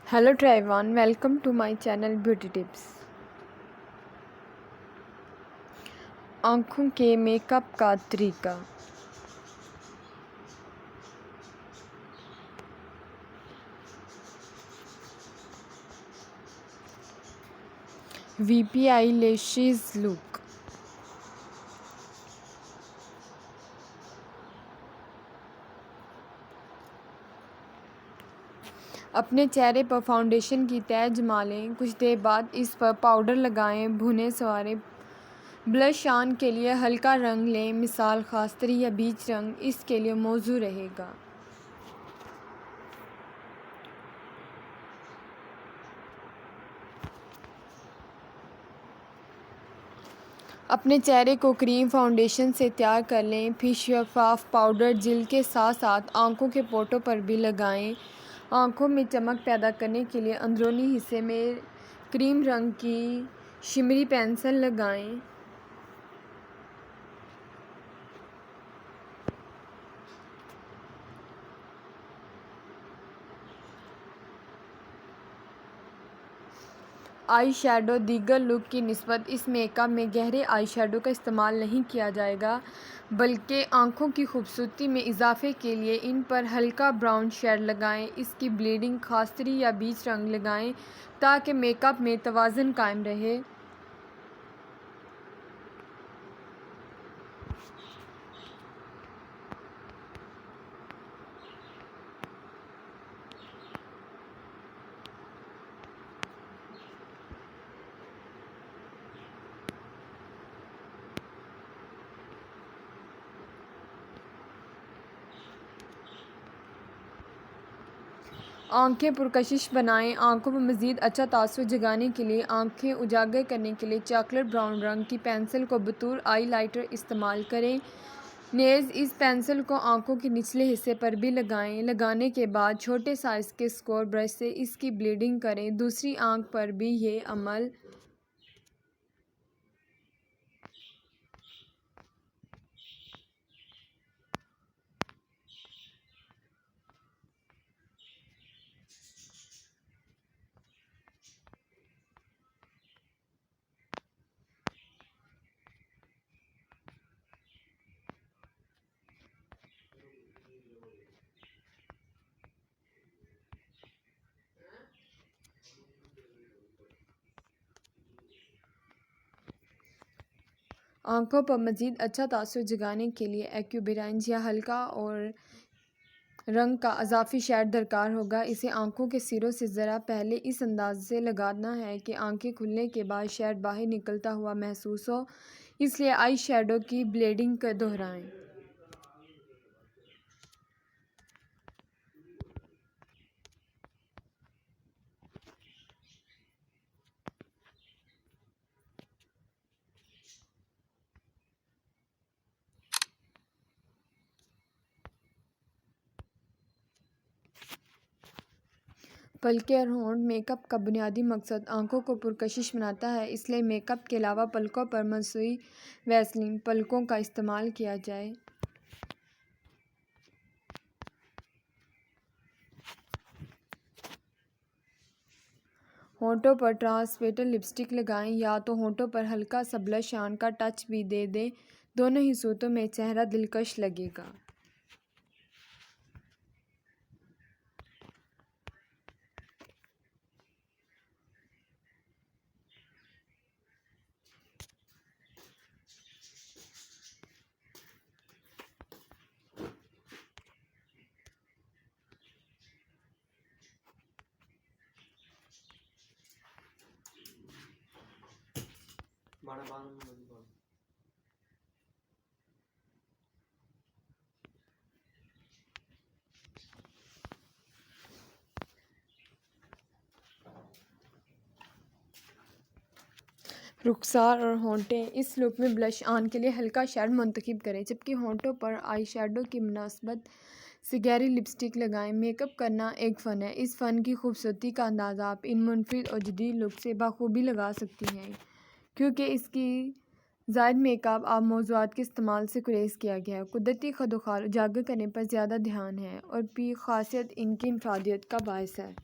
Hello to everyone, welcome to my channel Beauty Tips. आँखों के makeup का तरीका। VP Eyelashes Look। अपने चेहरे पर फाउंडेशन की तह जमा लें। कुछ देर बाद इस पर पाउडर लगाएं, भुनें संवारें। ब्लश ऑन के लिए हल्का रंग लें, मिसाल खास्तरी या बीच रंग इसके लिए मौजू रहेगा। अपने चेहरे को क्रीम फाउंडेशन से तैयार कर लें, फिर शफाफ पाउडर जेल के साथ साथ आँखों के पोटों पर भी लगाएं। आँखों में चमक पैदा करने के लिए अंदरूनी हिस्से में क्रीम रंग की शिमरी पेंसिल लगाएं। Eye shadow. दीगर लुक की निस्बत इस मेकअप में गहरे आई शेडो का इस्तेमाल नहीं किया जाएगा, बल्कि आँखों की खूबसूरती में इजाफे के लिए इन पर हल्का ब्राउन शेड लगाएं। इसकी ब्लीडिंग खास्तरी या बीच रंग लगाएं ताकि मेकअप में तवाज़ुन कायम रहे। आंखें पुरकशिश बनाएं। आंखों पर मज़ीद अच्छा तासुर जगाने के लिए आंखें उजागर करने के लिए चॉकलेट ब्राउन रंग की पेंसिल को बतौर हाइलाइटर इस्तेमाल करें। नेज़। इस पेंसिल को आंखों के निचले हिस्से पर भी लगाएं। लगाने के बाद छोटे साइज़ के स्क्वायर ब्रश से इसकी ब्लीडिंग करें। दूसरी आंख पर भी ये अमल आँखों पर मज़ीद अच्छा तासुर जगाने के लिए एक्यूबेराइंज या हल्का और रंग का अज़ाफ़ी शेड दरकार होगा। इसे आँखों के सिरों से ज़रा पहले इस अंदाज़ से लगाना है कि आँखें खुलने के बाद शेड बाहर निकलता हुआ महसूस हो, इसलिए आई शेडो की ब्लेंडिंग दोहराएं। पलकें और होंठ। मेकअप का बुनियादी मकसद आंखों को पुरकशिश बनाता है, इसलिए मेकअप के अलावा पलकों पर मसनूई वैसलीन पलकों का इस्तेमाल किया जाए। होंठों पर ट्रांसपेरेंट लिपस्टिक लगाएं या तो होंठों पर हल्का सा ब्लश ऑन का टच भी दे दें। दोनों ही सूरतों में चेहरा दिलकश लगेगा। रुखसार और होंठें। इस लुक में ब्लश ऑन के लिए हल्का शेड मुंतखब करें, जबकि होंठों पर आई शेडो की मुनासबत से गहरी लिपस्टिक लगाएं। मेकअप करना एक फ़न है। इस फ़न की खूबसूरती का अंदाज़ा आप इन मुनफरिद और जदीद लुक से बखूबी लगा सकती हैं, क्योंकि इसकी ज़ायद मेकअप आप मौज़ूआत के इस्तेमाल से गुरेज किया गया है। कुदरती खदोखाल उजागर करने पर ज़्यादा ध्यान है और भी खासियत इनकी इनफरादियत का बायस है।